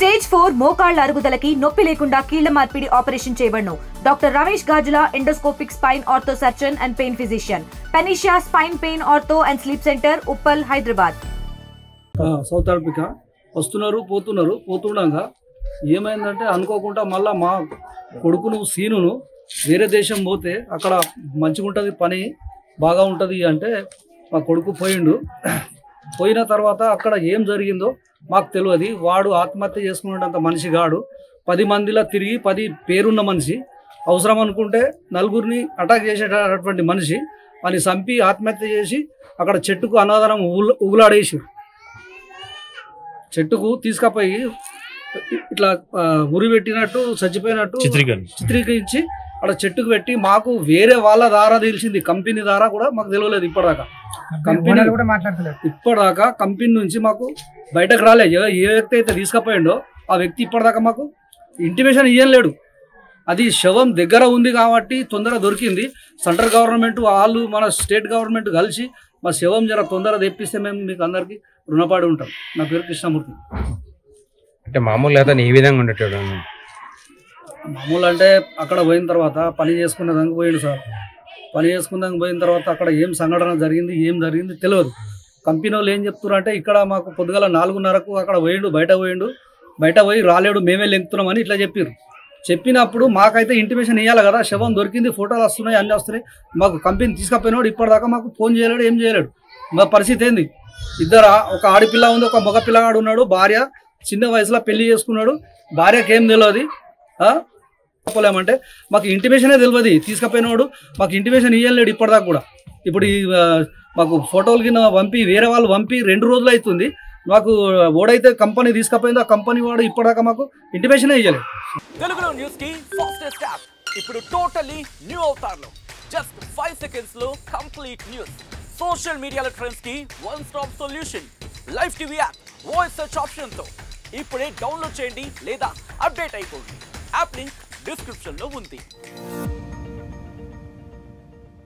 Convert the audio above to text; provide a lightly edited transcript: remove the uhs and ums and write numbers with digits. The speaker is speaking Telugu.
స్టేజ్ 4 మోకాళ్ల అరుగుదలకి నొప్పి లేకుండా కీళ్ల మార్పిడి ఆపరేషన్ చేయబడును. Doctor Ramesh Gajula, endoscopic spine ortho surgeon and pain physician, పెనిషియా spine pain ortho and sleep centre, Uppal, Hyderabad. South Africa వస్తున్నారు పోతుండగా ఏమైందంటే అనుకోకుండా మళ్ళీ మా కొడుకును సీనును వేరే దేశం పోతే అక్కడ మంచిగా ఉంటుంది, పని బాగా ఉంటుంది అంటే మా కొడుకు పోయిన తర్వాత అక్కడ ఏం జరిగిందో మాకు తెలియదు. వాడు ఆత్మహత్య చేసుకునేంత మనిషి కాడు. 10 మందిలో తిరిగి 10 పేరున్న మనిషి, అవసరం అనుకుంటే 4గురిని అటాక్ చేసేటటువంటి మనిషి అని చంపి ఆత్మహత్య చేసి అక్కడ చెట్టుకు అనాధారం ఉగులాడేసి చెట్టుకు తీసుకపోయి ఇట్లా ఉరి పెట్టినట్టు చచ్చిపోయినట్టు చిత్రీకరించి అక్కడ చెట్టుకు పెట్టి మాకు వేరే వాళ్ళ ద్వారా తెలిసింది. కంపెనీ ద్వారా కూడా మాకు తెలియలేదు ఇప్పటిదాకా. కంపెనీ నుంచి మాకు బయటకు రాలే. ఏ వ్యక్తి అయితే తీసుకుపోయిండో ఆ వ్యక్తి ఇప్పటిదాకా మాకు ఇంటిమేషన్ ఇయ్యలేడు. అది శవం దగ్గర ఉంది కాబట్టి తొందర దొరికింది. సెంట్రల్ గవర్నమెంట్ వాళ్ళు మన స్టేట్ గవర్నమెంట్ కలిసి మా శవం జర తొందర తెప్పిస్తే మేము మీకు అందరికీ రుణపడి ఉంటాం. నా పేరు కృష్ణమూర్తి. అంటే మామూలు అతను ఏ విధంగా ఉండేటాడు? మామూలు అంటే అక్కడ పోయిన తర్వాత పని చేసుకునేదానికి పోయిండు సార్. పని చేసుకునేదానికి పోయిన తర్వాత అక్కడ ఏం సంఘటన జరిగింది ఏం జరిగింది తెలియదు. కంపెనీ వాళ్ళు ఏం చెప్తున్నారు అంటే ఇక్కడ మాకు పొద్దుగల 4:30కు అక్కడ బయట పోయి రాలేడు, మేమే లెంగుతున్నామని ఇట్లా చెప్పారు. చెప్పినప్పుడు మాకైతే ఇంటిమేషన్ ఇవ్వాలి కదా. శవం దొరికింది, ఫోటోలు వస్తున్నాయి, అన్నీ వస్తున్నాయి. మాకు కంపెనీ తీసుకుపోయినాడు ఇప్పటిదాకా మాకు ఫోన్ చేయలేడు, ఏం చేయలేడు. మా పరిస్థితి ఏంది? ఒక ఆడపిల్ల ఉంది, ఒక మగ పిల్లగాడు ఉన్నాడు. భార్య చిన్న వయసులో పెళ్లి చేసుకున్నాడు. భార్యకి ఏం తెలియదు. చెప్పలేమంటే మాకు ఇంటిమేషనే తెలియదు. తీసుకుపోయినాడు మాకు ఇంటిమేషన్ ఇవ్వలేడు ఇప్పటిదాకా కూడా. ఇప్పుడు మాకు ఫోటోలు కింద వేరే వాళ్ళు పంపి 2 రోజులు అవుతుంది. మాకు ఓడైతే కంపెనీ తీసుకుపోయిందో ఆ కంపెనీ వాడు ఇప్పటిదాకా మాకు ఇంటిమేషనే ఇవ్వలేదు. తెలుగులో న్యూస్ కి ఫాస్టెస్ట్ యాప్ ఇప్పుడు టోటల్లీ న్యూ అవతార్లో జస్ట్ 5 సెకండ్స్ లో కంప్లీట్ న్యూస్. సోషల్ మీడియాలో ట్రెండ్స్ కి one stop solution. Live TV app voice search option తో ఇప్పుడే డౌన్లోడ్ చేయండి లేదా అప్డేట్ అయిపోండి. యాప్ లింక్ డిస్క్రిప్షన్ లో ఉంది.